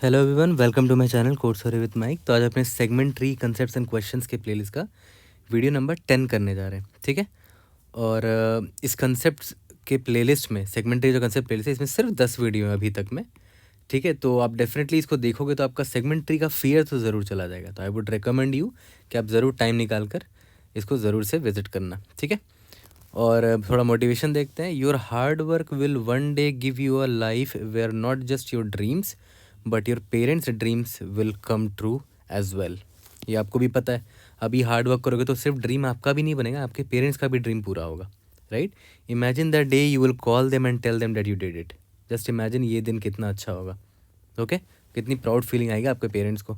Hello everyone, welcome to my channel code sorry with Mike. तो आज अपने segment tree concepts and questions के playlist का video number 10 करने जा रहे हैं। ठीक है। और इस कंसेप्ट्स के प्लेलिस्ट में सेगमेंट ट्री जो कंसेप्ट प्लेलिस्ट है इसमें सिर्फ 10 वीडियो है अभी तक में। ठीक है। तो आप डेफिनेटली इसको देखोगे तो आपका सेगमेंट ट्री का फियर तो ज़रूर चला जाएगा। तो आई वुड रिकमेंड यू कि आप ज़रूर टाइम निकाल कर इसको ज़रूर से विजिट करना। ठीक है। और थोड़ा मोटिवेशन देखते हैं। Your hard work will one day give you a life where not just your dreams but your parents dreams will come true as well. ये आपको भी पता है। अभी हार्ड वर्क करोगे तो सिर्फ ड्रीम आपका भी नहीं बनेगा, आपके पेरेंट्स का भी ड्रीम पूरा होगा। Right. Imagine the day you will call them and tell them that you did it. Just imagine ये दिन कितना अच्छा होगा। ओके। कितनी प्राउड फीलिंग आएगी आपके पेरेंट्स को।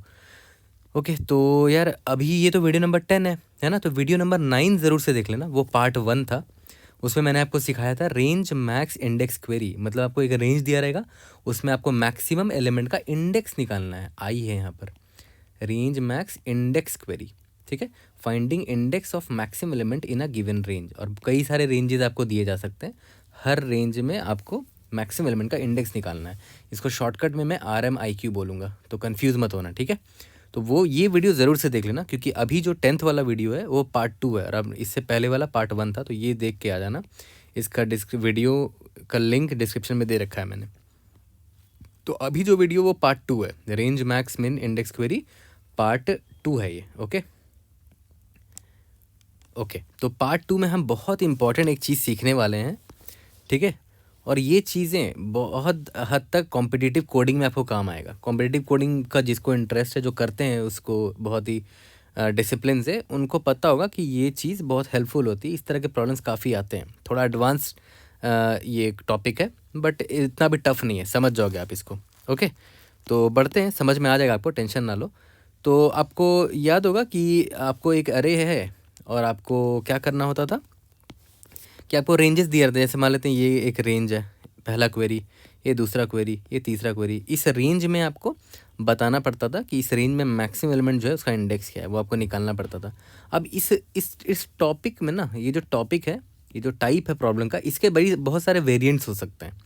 ओके। तो यार अभी ये तो वीडियो नंबर 10 है ना। तो वीडियो नंबर 9 ज़रूर से देख लेना, वो पार्ट 1 था। उसमें मैंने आपको सिखाया था रेंज मैक्स इंडेक्स क्वेरी। मतलब आपको एक रेंज दिया रहेगा, उसमें आपको मैक्सिमम एलिमेंट का इंडेक्स निकालना है। आई है यहाँ पर रेंज मैक्स इंडेक्स क्वेरी। ठीक है। Finding index of maximum element in a given range. और कई सारे रेंजेस आपको दिए जा सकते हैं, हर रेंज में आपको मैक्सिमम एलिमेंट का इंडेक्स निकालना है। इसको शॉर्टकट में मैं RMIQ बोलूँगा, तो कन्फ्यूज़ मत होना। ठीक है। तो वो ये वीडियो ज़रूर से देख लेना, क्योंकि अभी जो 10th वाला वीडियो है वो पार्ट 2 है और अब इससे पहले वाला पार्ट 1 था। तो ये देख के आ जाना। इसका वीडियो का लिंक डिस्क्रिप्शन में दे रखा है मैंने। तो अभी जो वीडियो वो पार्ट 2 है, range max min index query part 2 है ये। ओके। ओके। तो पार्ट 2 में हम बहुत इंपॉर्टेंट एक चीज़ सीखने वाले हैं। ठीक है। और ये चीज़ें बहुत हद तक कॉम्पिटिटिव कोडिंग में आपको काम आएगा। कॉम्पिटिटिव कोडिंग का जिसको इंटरेस्ट है, जो करते हैं उसको बहुत ही डिसिप्लिन से, उनको पता होगा कि ये चीज़ बहुत हेल्पफुल होती है। इस तरह के प्रॉब्लम्स काफ़ी आते हैं। थोड़ा एडवांस ये टॉपिक है बट इतना भी टफ नहीं है, समझ जाओगे आप इसको। ओके। तो बढ़ते हैं, समझ में आ जाएगा आपको, टेंशन ना लो। तो आपको याद होगा कि आपको एक अरे है और आपको क्या करना होता था कि आपको रेंजेस दिए रहते हैं। जैसे मान लेते हैं ये एक रेंज है, पहला क्वेरी, ये दूसरा क्वेरी, ये तीसरा क्वेरी। इस रेंज में आपको बताना पड़ता था कि इस रेंज में मैक्सिमम एलिमेंट जो है उसका इंडेक्स क्या है, वो आपको निकालना पड़ता था। अब इस टॉपिक में ना, ये जो टॉपिक है, ये जो टाइप है प्रॉब्लम का, इसके बड़ी बहुत सारे वेरिएंट्स हो सकते हैं।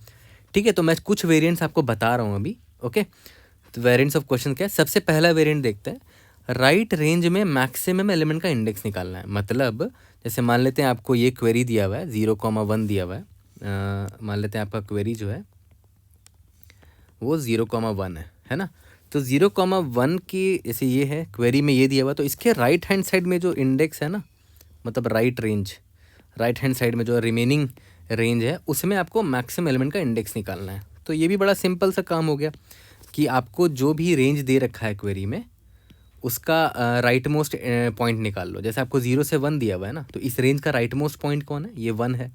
ठीक है। तो मैं कुछ वेरिएंट्स आपको बता रहा हूँ अभी। ओके। तो वेरिएंट्स ऑफ क्वेश्चन क्या है, सबसे पहला वेरिएंट देखते हैं। राइट रेंज में मैक्सिमम एलिमेंट का इंडेक्स निकालना है। मतलब जैसे मान लेते हैं आपको ये क्वेरी दिया हुआ है, 0,1 दिया हुआ है। मान लेते हैं आपका क्वेरी जो है वो 0,1 है ना। तो 0,1 की जैसे ये है क्वेरी में ये दिया हुआ, तो इसके राइट हैंड साइड में जो इंडेक्स है ना, मतलब राइट हैंड साइड में जो रिमेनिंग रेंज है, उसमें आपको मैक्सिमम एलिमेंट का इंडेक्स निकालना है। तो ये भी बड़ा सिंपल सा काम हो गया कि आपको जो भी रेंज दे रखा है क्वेरी में, उसका राइट मोस्ट पॉइंट निकाल लो। जैसे आपको 0 से 1 दिया हुआ है ना, तो इस रेंज का राइट मोस्ट पॉइंट कौन है, ये 1 है।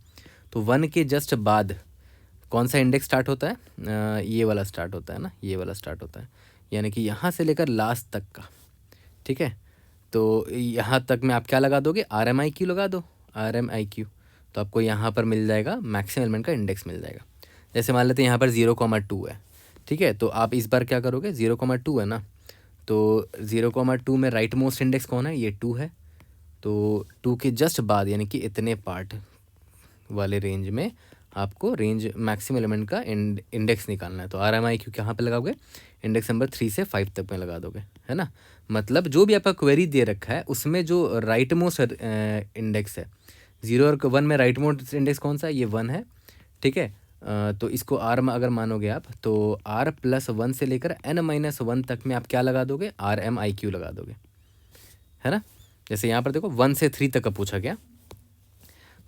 तो 1 के जस्ट बाद कौन सा इंडेक्स स्टार्ट होता है, ये वाला स्टार्ट होता है ना, ये वाला स्टार्ट होता है। यानी कि यहाँ से लेकर लास्ट तक का। ठीक है। तो यहाँ तक में आप क्या लगा दोगे, RMIQ लगा दो, RMIQ। तो आपको यहाँ पर मिल जाएगा मैक्सिमम एलिमेंट का इंडेक्स मिल जाएगा। जैसे मान लेते हैं यहाँ पर 0,2 है। ठीक है। तो आप इस बार क्या करोगे, 0,2 है ना, तो 0,2 में राइट मोस्ट इंडेक्स कौन है, ये 2 है। तो 2 के जस्ट बाद यानी कि इतने पार्ट वाले रेंज में आपको रेंज मैक्सिमम एलिमेंट का इंडेक्स निकालना है। तो RMIQ कहाँ पे लगाओगे, इंडेक्स नंबर 3 से 5 तक में लगा दोगे, है ना। मतलब जो भी आपका क्वेरी दे रखा है उसमें जो राइट मोस्ट इंडेक्स है, 0 और 1 में राइट मोस्ट इंडेक्स कौन सा है, ये 1 है। ठीक है। तो इसको R में अगर मानोगे आप, तो R+1 से लेकर N-1 तक में आप क्या लगा दोगे, RMIQ लगा दोगे, है ना। जैसे यहाँ पर देखो 1 से 3 तक का पूछा गया,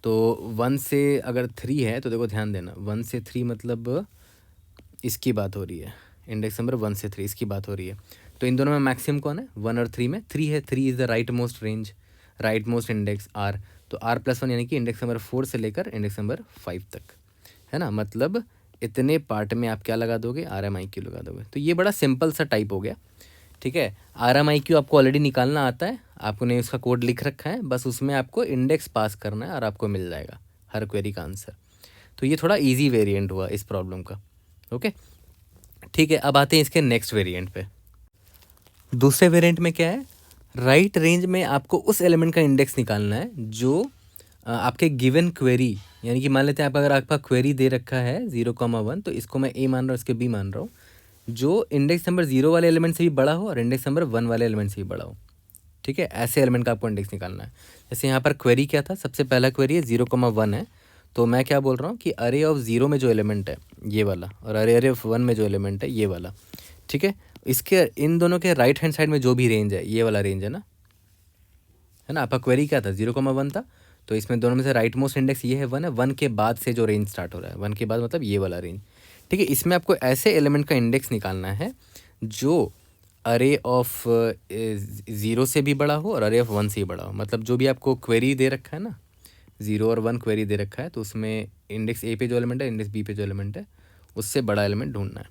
तो 1 से अगर 3 है तो देखो ध्यान देना, 1 से 3 मतलब इसकी बात हो रही है, इंडेक्स नंबर 1 से 3 इसकी बात हो रही है। तो इन दोनों में मैक्सिमम कौन है, 1 और 3 में 3 है। 3 is the right most range, right most index R। तो R+1 यानी कि इंडेक्स नंबर 4 से लेकर इंडेक्स नंबर 5 तक, है ना। मतलब इतने पार्ट में आप क्या लगा दोगे, RMIQ लगा दोगे। तो ये बड़ा सिंपल सा टाइप हो गया। ठीक है। RMIQ आपको ऑलरेडी निकालना आता है, आपने उसका कोड लिख रखा है, बस उसमें आपको इंडेक्स पास करना है और आपको मिल जाएगा हर क्वेरी का आंसर। तो ये थोड़ा इजी वेरिएंट हुआ इस प्रॉब्लम का। ओके। ठीक है। अब आते हैं इसके नेक्स्ट वेरिएंट पे। दूसरे वेरिएंट में क्या है, राइट रेंज में आपको उस एलिमेंट का इंडेक्स निकालना है जो आपके गिवन क्वेरी, यानी कि मान लेते हैं आप, अगर आपका क्वेरी दे रखा है 0,1, तो इसको मैं A मान रहा हूँ, इसके B मान रहा हूँ। जो इंडेक्स नंबर 0 वाले एलिमेंट से भी बड़ा हो और इंडेक्स नंबर 1 वाले एलिमेंट से भी बड़ा हो। ठीक है, ऐसे एलिमेंट का आपको इंडेक्स निकालना है। जैसे यहाँ पर क्वेरी क्या था, सबसे पहला क्वेरी है 0,1 है, तो मैं क्या बोल रहा हूँ कि अरे ऑफ 0 में जो एलिमेंट है ये वाला, और अरे ऑफ 1 में जो एलिमेंट है ये वाला। ठीक है, इसके इन दोनों के राइट हैंड साइड में जो भी रेंज है ये वाला रेंज है ना, है ना। आपका क्वेरी क्या था, 0,1 था, तो इसमें दोनों में से राइट मोस्ट इंडेक्स ये है 1 है, 1 के बाद से जो रेंज स्टार्ट हो रहा है, 1 के बाद मतलब ये वाला रेंज। ठीक है, इसमें आपको ऐसे एलिमेंट का इंडेक्स निकालना है जो अरे ऑफ 0 से भी बड़ा हो और अरे ऑफ 1 से ही बड़ा हो। मतलब जो भी आपको क्वेरी दे रखा है ना, 0 और 1 क्वेरी दे रखा है, तो उसमें इंडेक्स ए पे जो एलिमेंट है, इंडेक्स बी पे जो एलिमेंट है, उससे बड़ा एलिमेंट ढूंढना है।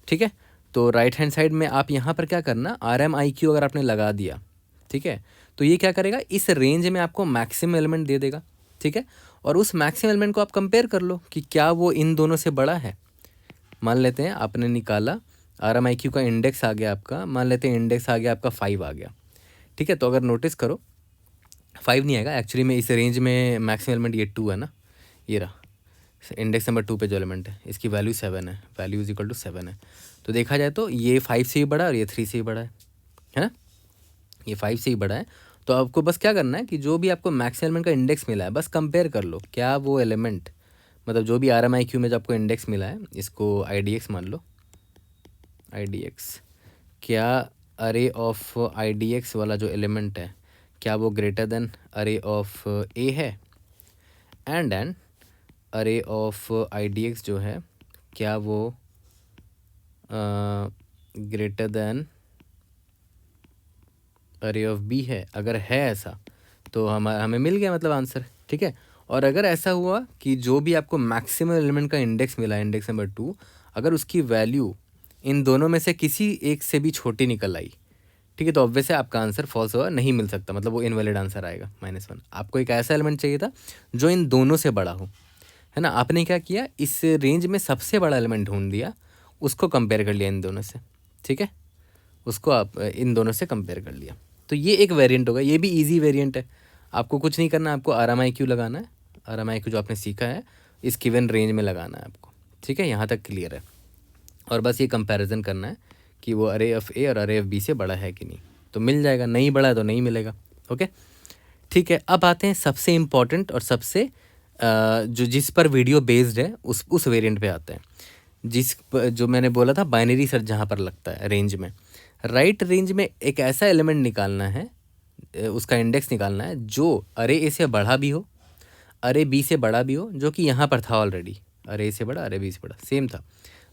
ठीक है, तो राइट हैंड साइड में आप यहाँ पर क्या करना, RMIQ अगर आपने लगा दिया, ठीक है, तो ये क्या करेगा, इस रेंज में आपको मैक्सिमम एलिमेंट दे देगा। ठीक है, और उस मैक्सिमम एलिमेंट को आप कंपेयर कर लो कि क्या वो इन दोनों से बड़ा है। मान लेते हैं आपने निकाला, RMIQ का इंडेक्स आ गया आपका, मान लेते हैं इंडेक्स आ गया आपका 5 आ गया। ठीक है, तो अगर नोटिस करो 5 नहीं आएगा एक्चुअली में, इस रेंज में मैक्सिमम एलिमेंट ये 2 है ना, ये रहा इंडेक्स नंबर 2 पे जो एलिमेंट है, इसकी वैल्यू 7 है, वैल्यू इज इक्वल टू 7 है। तो देखा जाए तो ये 5 से ही बड़ा है और ये 3 से ही बड़ा है ना, ये 5 से ही बड़ा है। तो आपको बस क्या करना है कि जो भी आपको मैक्सिमम एलिमेंट का इंडेक्स मिला है बस कंपेयर कर लो, क्या वो एलिमेंट, मतलब जो भी RMIQ में जो आपको इंडेक्स मिला है, इसको IDX मान लो, IDX, क्या अरे ऑफ IDX वाला जो एलिमेंट है, क्या वो ग्रेटर देन अरे ऑफ A है, एंड अरे ऑफ IDX जो है, क्या वो ग्रेटर देन अरे ऑफ बी है। अगर है ऐसा तो हमें मिल गया मतलब आंसर। ठीक है, और अगर ऐसा हुआ कि जो भी आपको मैक्सिमम एलिमेंट का इंडेक्स मिला, इंडेक्स नंबर 2, अगर उसकी वैल्यू इन दोनों में से किसी एक से भी छोटी निकल आई, ठीक है, तो ऑब्वियस है आपका आंसर फॉल्स होगा, नहीं मिल सकता, मतलब वो इनवैलिड आंसर आएगा, -1। आपको एक ऐसा एलिमेंट चाहिए था जो इन दोनों से बड़ा हो, है ना। आपने क्या किया, इस रेंज में सबसे बड़ा एलिमेंट ढूंढ दिया, उसको कंपेयर कर लिया इन दोनों से। ठीक है, उसको आप इन दोनों से कंपेयर कर लिया, तो ये एक वेरिएंट होगा, ये भी इजी वेरिएंट है। आपको कुछ नहीं करना, आपको RMIQ लगाना है, RMIQ जो आपने सीखा है इस गिवन रेंज में लगाना है आपको। ठीक है, यहाँ तक क्लियर है, और बस ये कंपैरिजन करना है कि वो अरे ऑफ A और अरे ऑफ B से बड़ा है कि नहीं, तो मिल जाएगा, नहीं बड़ा है तो नहीं मिलेगा। ओके, ठीक है, अब आते हैं सबसे इम्पॉर्टेंट और सबसे जो जिस पर वीडियो बेस्ड है उस वेरिएंट पे आते हैं, जो मैंने बोला था बाइनरी सर्च जहाँ पर लगता है रेंज में। राइट रेंज में एक ऐसा एलिमेंट निकालना है, उसका इंडेक्स निकालना है जो अरे A से बड़ा भी हो, अरे B से बड़ा भी हो, जो कि यहाँ पर था ऑलरेडी, अरे A से बड़ा अरे B से बड़ा सेम था।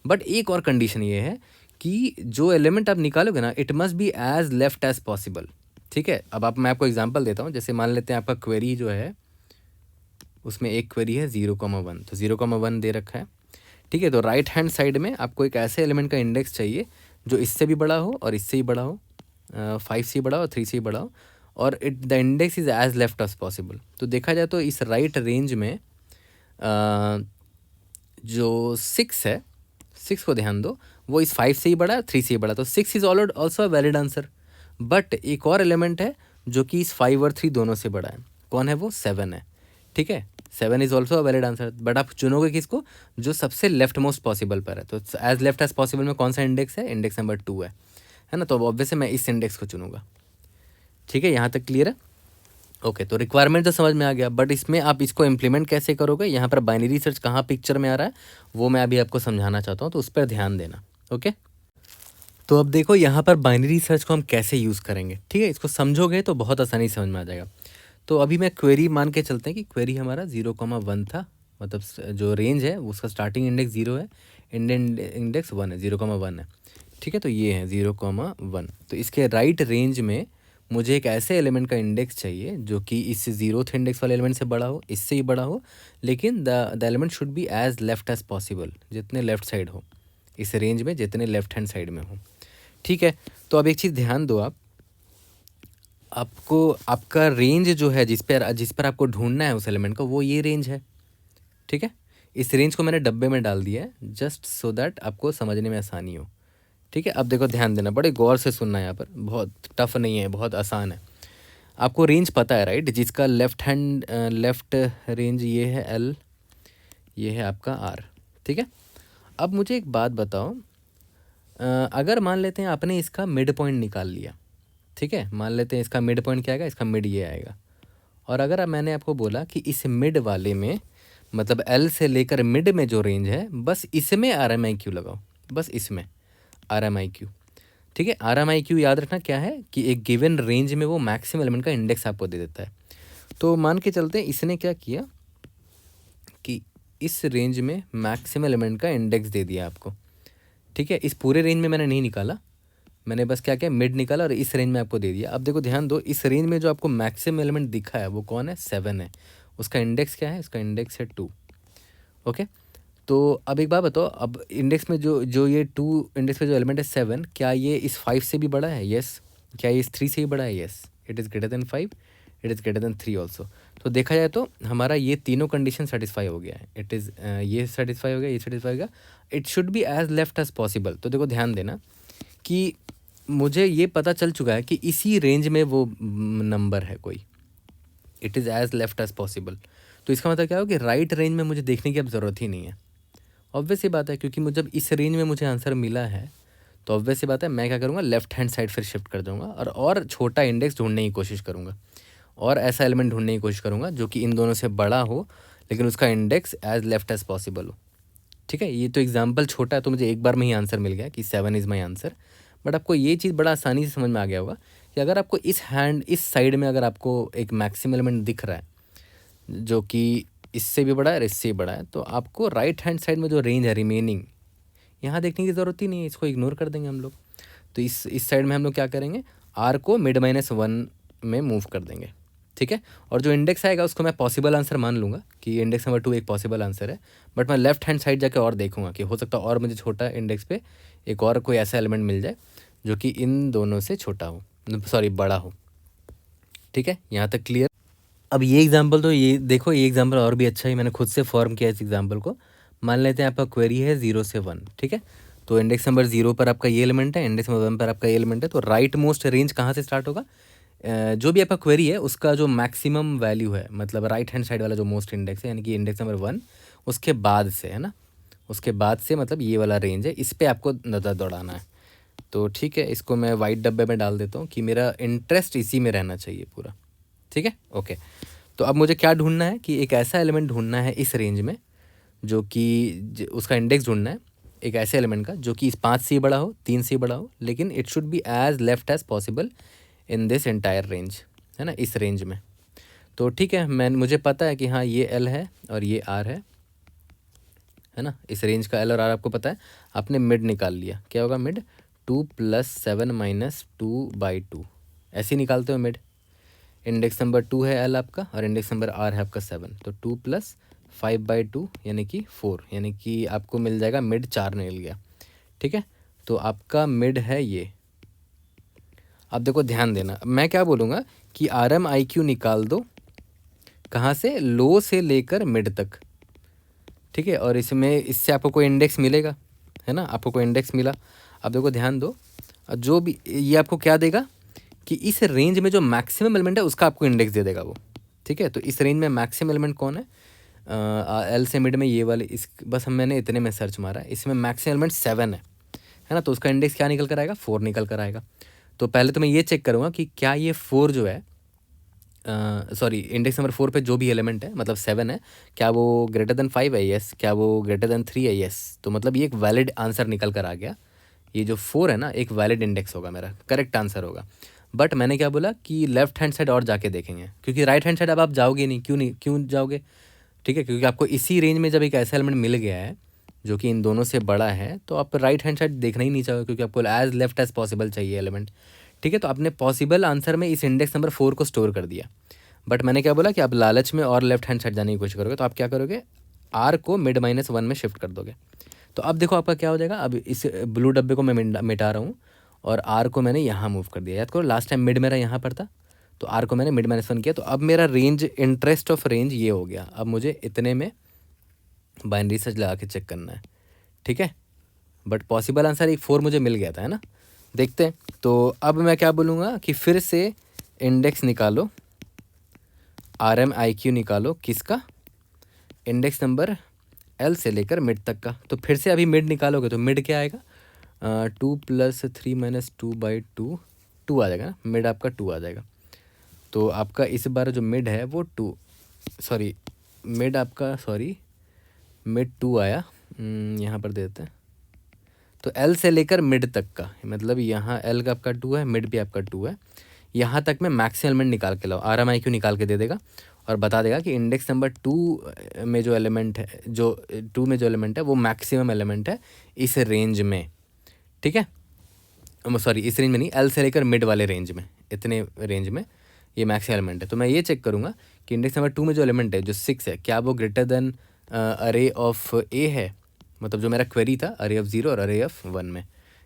बट एक और कंडीशन ये है कि जो एलिमेंट आप निकालोगे ना, it must be as left as possible. ठीक है, अब मैं आपको एग्जांपल देता हूँ। जैसे मान लेते हैं आपका क्वेरी जो है, उसमें एक क्वेरी है 0,1, तो 0,1 दे रखा है। ठीक है, तो राइट हैंड साइड में आपको एक ऐसे एलिमेंट का इंडेक्स चाहिए जो इससे भी बड़ा हो और इससे ही बड़ा हो, 5 से ही बड़ा हो और 3 से ही बड़ा हो, और the index is as left as possible. तो देखा जाए तो इस राइट रेंज में जो 6 है, 6 को ध्यान दो, वो इस 5 से ही बड़ा है, 3 से ही बड़ा, तो 6 is also a valid answer. But एक और एलिमेंट है जो कि इस 5 और 3 दोनों से बड़ा है, कौन है वो, 7 है। ठीक है, 7 is also a valid answer, but आप चुनोगे किसको, जो सबसे लेफ्ट मोस्ट पॉसिबल पर है। तो एज लेफ्ट एज पॉसिबल में कौन सा इंडेक्स है, इंडेक्स नंबर 2 है ना, तो ऑब्वियसली मैं इस इंडेक्स को चुनूंगा। ठीक है, यहाँ तक क्लियर है। ओके, तो रिक्वायरमेंट तो समझ में आ गया, बट इसमें आप इसको इम्प्लीमेंट कैसे करोगे, यहाँ पर बाइनरी सर्च कहाँ पिक्चर में आ रहा है वो मैं अभी आपको समझाना चाहता हूँ, तो उस पर ध्यान देना। ओके, तो अब देखो यहाँ पर बाइनरी सर्च को हम कैसे यूज़ करेंगे। ठीक है, इसको समझोगे तो बहुत आसानी समझ में आ जाएगा। तो अभी मैं क्वेरी मान के चलते हैं कि क्वेरी हमारा 0,1 था, मतलब जो रेंज है उसका स्टार्टिंग इंडेक्स 0 है, इंडेक्स 1 है, 0,1 है। ठीक है, तो ये है 0,1। तो इसके राइट रेंज में मुझे एक ऐसे एलिमेंट का इंडेक्स चाहिए जो कि इस 0th इंडेक्स वाले एलिमेंट से बड़ा हो, इससे ही बड़ा हो, लेकिन the element should be as left as possible, जितने लेफ्ट साइड हो इस रेंज में, जितने लेफ्ट हैंड साइड में हो। ठीक है, तो अब एक चीज़ ध्यान दो, आपको आपका रेंज जो है जिस पर आपको ढूंढना है उस एलिमेंट का, वो ये रेंज है। ठीक है, इस रेंज को मैंने डब्बे में डाल दिया है जस्ट सो दैट आपको समझने में आसानी हो। ठीक है, अब देखो ध्यान देना, बड़े गौर से सुनना है, यहाँ पर बहुत टफ नहीं है, बहुत आसान है। आपको रेंज पता है राइट, जिसका लेफ्ट रेंज ये है L, ये है आपका R। ठीक है, अब मुझे एक बात बताओ, अगर मान लेते हैं आपने इसका मिड पॉइंट निकाल लिया, ठीक है, मान लेते हैं इसका मिड पॉइंट क्या आएगा, इसका मिड ये आएगा। और अगर अब मैंने आपको बोला कि इस मिड वाले में मतलब एल से लेकर मिड में जो रेंज है बस इसमें आर एम आई क्यू लगाओ, बस इसमें आर एम आई क्यू, ठीक है। आर एम आई क्यू याद रखना क्या है कि एक गिवन रेंज में वो मैक्सिमम एलिमेंट का इंडेक्स आपको दे देता है। तो मान के चलते हैं इसने क्या किया कि इस रेंज में मैक्सिमम एलिमेंट का इंडेक्स दे दिया आपको, ठीक है। इस पूरे रेंज में मैंने नहीं निकाला, मैंने बस क्या किया मिड निकाला और इस रेंज में आपको दे दिया। अब देखो ध्यान दो, इस रेंज में जो आपको मैक्सिमम एलिमेंट दिखा है वो कौन है, 7 है। उसका इंडेक्स क्या है, उसका इंडेक्स है 2। ओके, तो अब एक बात बताओ, अब इंडेक्स में जो जो ये 2 इंडेक्स में जो एलिमेंट है 7, क्या ये इस 5 से भी बड़ा है, यस। क्या ये इस 3 से ही बड़ा है, yes. It is greater than 5, it is greater than 3 also. तो देखा जाए तो हमारा ये तीनों कंडीशन सेटिस्फाई हो गया है। इट इज़ ये सेटिस्फाई हो गया, ये सेटिस्फाई हो गया। It should be as left as possible. तो देखो ध्यान देना कि मुझे ये पता चल चुका है कि इसी रेंज में वो नंबर है कोई, it is as left as possible. तो इसका मतलब क्या हो कि राइट रेंज में मुझे देखने की अब ज़रूरत ही नहीं है। ऑब्वियस सी बात है, क्योंकि मुझे जब इस रेंज में मुझे आंसर मिला है तो ऑब्वियस सी बात है मैं क्या करूँगा, लेफ्ट हैंड साइड फिर शिफ्ट कर दूँगा और छोटा इंडेक्स ढूंढने की कोशिश करूँगा और ऐसा एलिमेंट ढूंढने की कोशिश करूँगा जो कि इन दोनों से बड़ा हो लेकिन उसका index as left as possible हो, ठीक है। ये तो एग्जाम्पल छोटा है तो मुझे एक बार में ही आंसर मिल गया कि 7 इज़ माई आंसर। बट आपको ये चीज़ बड़ा आसानी से समझ में आ गया होगा कि अगर आपको इस साइड में अगर आपको एक मैक्सिमम एलिमेंट दिख रहा है जो कि इससे भी बड़ा है और इससे भी बड़ा है, तो आपको राइट हैंड साइड में जो रेंज है रिमेनिंग यहाँ देखने की ज़रूरत ही नहीं है, इसको इग्नोर कर देंगे हम लोग। तो इस साइड में हम लोग क्या करेंगे, आर को मिड -1 में मूव कर देंगे, ठीक है। और जो इंडेक्स आएगा उसको मैं पॉसिबल आंसर मान लूँगा कि इंडेक्स नंबर 2 एक पॉसिबल आंसर है। बट मैं लेफ्ट हैंड साइड जाके और देखूंगा कि हो सकता है और मुझे छोटा इंडेक्स पे एक और कोई ऐसा एलिमेंट मिल जाए जो कि इन दोनों से छोटा हो, सॉरी बड़ा हो, ठीक है। यहाँ तक क्लियर। अब ये एग्जांपल तो ये देखो, ये एग्जांपल और भी अच्छा है, मैंने खुद से फॉर्म किया इस एग्जांपल को। मान लेते हैं आपका क्वेरी है 0 से 1, ठीक है। तो इंडेक्स नंबर 0 पर आपका ये एलिमेंट है, इंडेक्स नंबर 1 पर आपका ये एलिमेंट है। तो राइट मोस्ट रेंज कहाँ से स्टार्ट होगा, जो भी आपका क्वेरी है उसका जो मैक्सिमम वैल्यू है मतलब राइट हैंड साइड वाला जो मोस्ट इंडेक्स है यानी कि इंडेक्स नंबर 1 उसके बाद से, है ना, उसके बाद से मतलब ये वाला रेंज है, इस पर आपको नज़र दौड़ाना है। तो ठीक है, इसको मैं वाइट डब्बे में डाल देता हूँ कि मेरा इंटरेस्ट इसी में रहना चाहिए पूरा, ठीक है। ओके, तो अब मुझे क्या ढूंढना है कि एक ऐसा एलिमेंट ढूंढना है इस रेंज में जो कि उसका इंडेक्स ढूंढना है एक ऐसे एलिमेंट का जो कि इस 5 से ही बड़ा हो, 3 से ही बड़ा हो, लेकिन it should be as left as possible in this entire range, है ना, इस रेंज में। तो ठीक है, मुझे पता है कि हाँ ये एल है और ये आर है ना, इस रेंज का एल और आर आपको पता है। आपने मिड निकाल लिया, क्या होगा मिड, 2 + 7 - 2/2, ऐसे ही निकालते हो मिड। इंडेक्स नंबर 2 है एल आपका और इंडेक्स नंबर आर है आपका 7, तो 2 + 5/2 यानी कि 4, यानी कि आपको मिल जाएगा मिड 4 मिल गया, ठीक है। तो आपका मिड है ये। अब देखो ध्यान देना, मैं क्या बोलूँगा कि RMIQ निकाल दो, कहाँ से, लो से लेकर मिड तक, ठीक है। और इसमें इससे आपको कोई इंडेक्स मिलेगा, है ना, आपको कोई इंडेक्स मिला। अब देखो ध्यान दो, जो भी ये आपको क्या देगा कि इस रेंज में जो मैक्सिमम एलिमेंट है उसका आपको इंडेक्स दे देगा वो, ठीक है। तो इस रेंज में मैक्सिमम एलिमेंट कौन है, एल से मिड में ये वाले, इस बस मैंने इतने में सर्च मारा है, इसमें मैक्सिमम एलिमेंट 7 है ना। तो उसका इंडेक्स क्या निकल कर आएगा, 4 निकल कर आएगा। तो पहले तो मैं ये चेक करूँगा कि क्या ये 4 जो है, सॉरी इंडेक्स नंबर 4 पे जो भी एलिमेंट है मतलब 7 है, क्या वो ग्रेटर देन 5 है, यस। क्या वो ग्रेटर देन 3 है, यस। तो मतलब ये एक वैलिड आंसर निकल कर आ गया। ये जो 4 है ना एक वैलिड इंडेक्स होगा, मेरा करेक्ट आंसर होगा। बट मैंने क्या बोला कि लेफ्ट हैंड साइड और जाके देखेंगे, क्योंकि राइट हैंड साइड अब आप जाओगे नहीं, क्यों जाओगे, ठीक है, क्योंकि आपको इसी रेंज में जब एक ऐसा एलिमेंट मिल गया है जो कि इन दोनों से बड़ा है तो आप राइट हैंड साइड देखना ही नहीं चाहोगे, क्योंकि आपको एज लेफ्ट एज पॉसिबल चाहिए एलिमेंट, ठीक है। तो आपने पॉसिबल आंसर में इस इंडेक्स नंबर 4 को स्टोर कर दिया। बट मैंने क्या बोला कि आप लालच में और लेफ्ट हैंड साइड जाने की कोशिश करोगे, तो आप क्या करोगे, आर को मिड -1 में शिफ्ट कर दोगे। तो अब देखो आपका क्या हो जाएगा, अब इस ब्लू डब्बे को मैं मिटा रहा हूँ और आर को मैंने यहाँ मूव कर दिया। याद करो लास्ट टाइम मिड मेरा यहाँ पर था, तो आर को मैंने मिड -1 किया। तो अब मेरा रेंज, इंटरेस्ट ऑफ रेंज ये हो गया। अब मुझे इतने में बाइनरी सर्च लगा के चेक करना है, ठीक है। बट पॉसिबल आंसर एक 4 मुझे मिल गया था, है ना। देखते हैं, तो अब मैं क्या बोलूँगा कि फिर से इंडेक्स निकालो, RMIQ निकालो, किसका, इंडेक्स नंबर L से लेकर मिड तक का। तो फिर से अभी मिड निकालोगे तो मिड क्या आएगा, 2 प्लस 3 माइनस 2/2 2 आ जाएगा ना, मिड आपका 2 आ जाएगा। तो आपका इस बार जो मिड है वो 2 सॉरी मिड आपका मिड 2 आया। यहाँ पर देते हैं तो एल से लेकर मिड तक का, मतलब यहाँ एल का आपका 2 है, मिड भी आपका 2 है, यहाँ तक में मैक्सिमम एलिमेंट निकाल के लाओ। RMIQ निकाल के दे देगा और बता देगा कि इंडेक्स नंबर 2 में जो एलिमेंट है, जो 2 में जो एलिमेंट है वो मैक्सिमम एलिमेंट है इस रेंज में। ठीक है, सॉरी इस रेंज में नहीं, एल से लेकर मिड वाले रेंज में, इतने रेंज में ये मैक्सिमम एलिमेंट है। तो मैं ये चेक करूँगा कि इंडेक्स नंबर 2 में जो एलिमेंट है जो 6 है, क्या वो ग्रेटर देन अरे ऑफ ए है, मतलब जो मेरा क्वेरी था अरे ऑफ 0 और अरे ऑफ 1 में।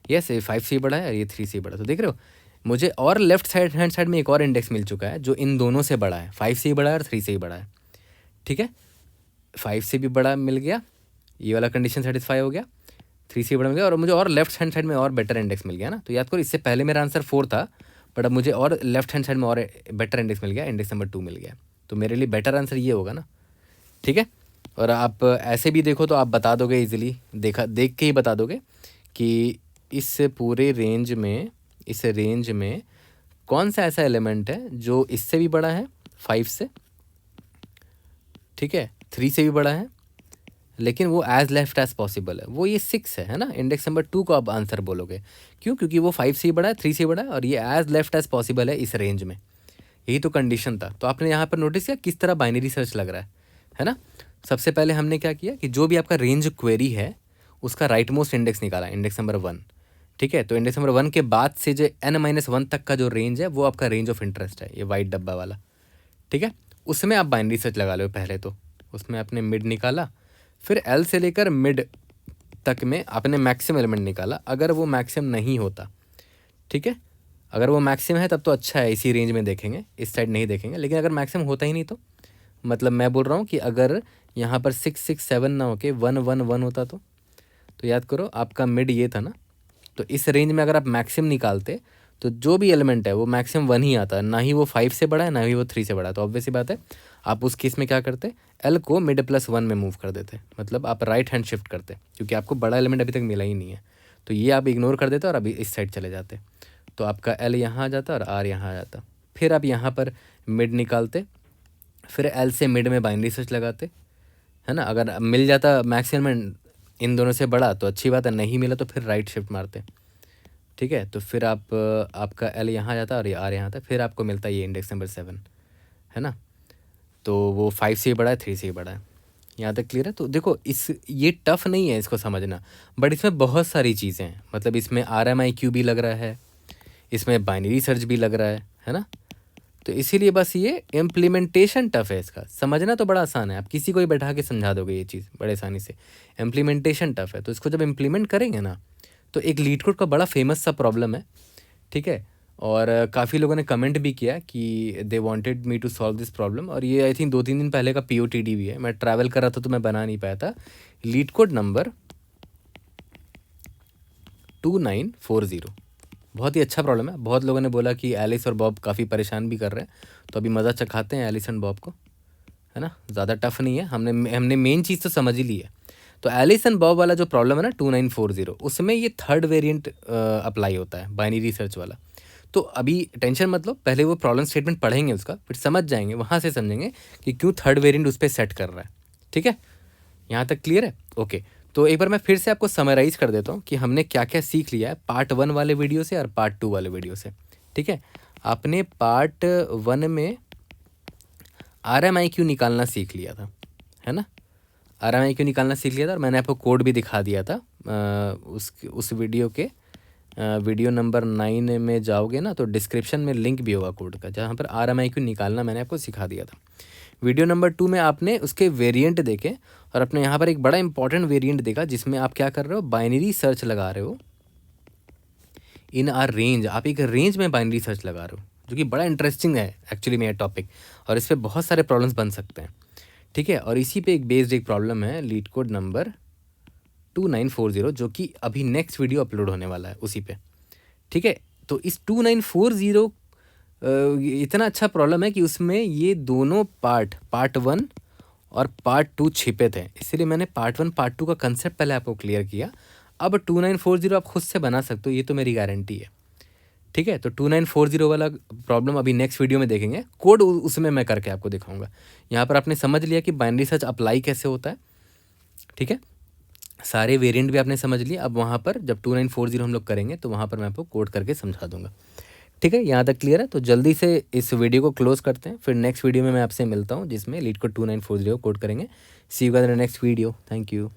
यस, ये 5 से बड़ा है और ये 3 से बड़ा। तो देख रहे हो मुझे और लेफ्ट साइड हैंड साइड में एक और इंडेक्स मिल चुका है जो इन दोनों से बड़ा है, 5 से ही बड़ा है और 3 से ही बड़ा है। ठीक है, 5 से भी बड़ा मिल गया, ये वाला कंडीशन सेटिस्फाई हो गया, 3 से बड़ा मिल गया, और मुझे और लेफ्ट हैंड साइड में और बेटर इंडेक्स मिल गया ना। तो याद करो इससे पहले मेरा आंसर 4 था, बट अब मुझे और लेफ्ट हैंड साइड में और बेटर इंडेक्स मिल गया, इंडेक्स नंबर 2 मिल गया। तो मेरे लिए बेटर आंसर ये होगा ना। ठीक है, और आप ऐसे भी देखो तो आप बता दोगे इजीली, देख के ही बता दोगे कि इस पूरे रेंज में, इस रेंज में कौन सा ऐसा एलिमेंट है जो इससे भी बड़ा है 5 से, ठीक है, 3 से भी बड़ा है, लेकिन वो एज लेफ्ट एज पॉसिबल है, वो ये 6 है ना। इंडेक्स नंबर 2 को आप आंसर बोलोगे, क्यों? क्योंकि वो 5 से ही बड़ा है, 3 से ही बड़ा है, और ये एज लेफ्ट एज पॉसिबल है इस रेंज में। यही तो कंडीशन था। तो आपने यहाँ पर नोटिस किया किस तरह बाइनरी सर्च लग रहा है ना। सबसे पहले हमने क्या किया कि जो भी आपका रेंज क्वेरी है उसका राइट मोस्ट इंडेक्स निकाला, इंडेक्स नंबर 1। ठीक है, तो इंडेक्स नंबर 1 के बाद से जो n-1 तक का जो रेंज है वो आपका रेंज ऑफ इंटरेस्ट है, ये वाइट डब्बा वाला। ठीक है, उसमें आप बाइनरी सर्च लगा लो पहले, तो उसमें आपने मिड निकाला, फिर एल से लेकर मिड तक में आपने मैक्सिमम एलिमेंट निकाला। अगर वो मैक्सिमम नहीं होता, ठीक है, अगर वो मैक्सिमम है तब तो अच्छा है, इसी रेंज में देखेंगे, इस साइड नहीं देखेंगे। लेकिन अगर मैक्सिमम होता ही नहीं तो, मतलब मैं बोल रहा हूँ कि अगर यहाँ पर 6 6 7 ना होके 1 1 1 होता तो याद करो आपका मिड ये था ना। तो इस रेंज में अगर आप मैक्सिमम निकालते तो जो भी एलिमेंट है वो मैक्सिमम 1 ही आता, ना ही वो 5 से बड़ा है ना ही वो 3 से बड़ा है। तो ऑब्वियस सी बात है आप उस केस में क्या करते, एल को मिड +1 में मूव कर देते, मतलब आप राइट हैंड शिफ्ट करते, क्योंकि आपको बड़ा एलिमेंट अभी तक मिला ही नहीं है। तो ये आप इग्नोर कर देते और अभी इस साइड चले जाते, तो आपका एल यहाँ आ जाता और आर यहाँ आ जाता। फिर आप यहाँ पर मिड निकालते, फिर एल से मिड में बाइनरी सर्च लगाते, है ना। अगर मिल जाता मैक्सिमम इन दोनों से बड़ा तो अच्छी बात है, नहीं मिला तो फिर राइट शिफ्ट मारते। ठीक है, तो फिर आपका एल यहाँ आ जाता और ये आर यहाँ आता, फिर आपको मिलता है ये इंडेक्स नंबर 7, है ना। तो वो 5 से ही बड़ा है, 3 से ही बड़ा है। यहाँ तक क्लियर है। तो देखो ये टफ नहीं है इसको समझना, बट इसमें बहुत सारी चीज़ें हैं, मतलब इसमें RMIQ भी लग रहा है, इसमें बाइनरी सर्च भी लग रहा है ना। तो इसीलिए बस ये इम्प्लीमेंटेशन टफ है, इसका समझना तो बड़ा आसान है, आप किसी को ही बैठा के समझा दोगे ये चीज़ बड़े आसानी से। इम्प्लीमेंटेशन टफ है, तो इसको जब इम्प्लीमेंट करेंगे ना, तो एक लीड कोड का बड़ा फेमस सा प्रॉब्लम है। ठीक है, और काफ़ी लोगों ने कमेंट भी किया कि they wanted me to solve this problem, और ये आई थिंक 2-3 दिन पहले का POTD भी है। मैं ट्रैवल कर रहा था तो मैं बना नहीं पाया था। लीड कोड नंबर 2940, बहुत ही अच्छा प्रॉब्लम है। बहुत लोगों ने बोला कि एलिस और बॉब काफ़ी परेशान भी कर रहे हैं, तो अभी मज़ा चखाते हैं एलिस एंड बॉब को, है ना। ज़्यादा टफ नहीं है, हमने मेन चीज़ तो समझ ही ली है। तो एलिस एंड बॉब वाला जो प्रॉब्लम है ना 2940, उसमें ये थर्ड वेरिएंट अप्लाई होता है, बाइनरी सर्च वाला। तो अभी टेंशन मत लो, पहले वो प्रॉब्लम स्टेटमेंट पढ़ेंगे उसका, फिर समझ जाएंगे, वहाँ से समझेंगे कि क्यों थर्ड वेरिएंट उस पर सेट कर रहा है। ठीक है, यहाँ तक क्लियर है? ओके, तो एक बार मैं फिर से आपको समराइज़ कर देता हूँ कि हमने क्या क्या सीख लिया है पार्ट 1 वाले वीडियो से और पार्ट 2 वाले वीडियो से। ठीक है, आपने पार्ट 1 में RMIQ निकालना सीख लिया था, है ना। RMIQ निकालना सीख लिया था, और मैंने आपको कोड भी दिखा दिया था। उस वीडियो के वीडियो नंबर 9 में जाओगे ना तो डिस्क्रिप्शन में लिंक भी होगा कोड का, जहाँ पर RMIQ निकालना मैंने आपको सिखा दिया था। वीडियो नंबर 2 में आपने उसके वेरिएंट देखे, और अपने यहाँ पर एक बड़ा इंपॉर्टेंट वेरिएंट देखा जिसमें आप क्या कर रहे हो, बाइनरी सर्च लगा रहे हो इन आर रेंज। आप एक रेंज में बाइनरी सर्च लगा रहे हो, जो कि बड़ा इंटरेस्टिंग है एक्चुअली में टॉपिक, और इस पर बहुत सारे प्रॉब्लम्स बन सकते हैं। ठीक है, और इसी पे एक बेस्ड एक प्रॉब्लम है लीड कोड नंबर 2940, जो कि अभी नेक्स्ट वीडियो अपलोड होने वाला है उसी पे। ठीक है, तो इस 2940 इतना अच्छा प्रॉब्लम है कि उसमें ये दोनों पार्ट 1 और पार्ट 2 छिपे थे, इसलिए मैंने पार्ट 1 पार्ट 2 का कंसेप्ट पहले आपको क्लियर किया। अब 2940 आप खुद से बना सकते हो, ये तो मेरी गारंटी है। ठीक है, तो 2940 वाला प्रॉब्लम अभी नेक्स्ट वीडियो में देखेंगे, कोड उसमें मैं करके आपको दिखाऊंगा। यहाँ पर आपने समझ लिया कि बाइनरी सर्च अप्लाई कैसे होता है। ठीक है, सारे वेरिएंट भी आपने समझ लिए। अब वहाँ पर जब 2940 हम लोग करेंगे तो वहाँ पर मैं आपको कोड करके समझा दूंगा। ठीक है, यहाँ तक क्लियर है? तो जल्दी से इस वीडियो को क्लोज करते हैं, फिर नेक्स्ट वीडियो में मैं आपसे मिलता हूँ जिसमें लीड कोड 2940 कोड करेंगे। See you guys in the next video. Thank you.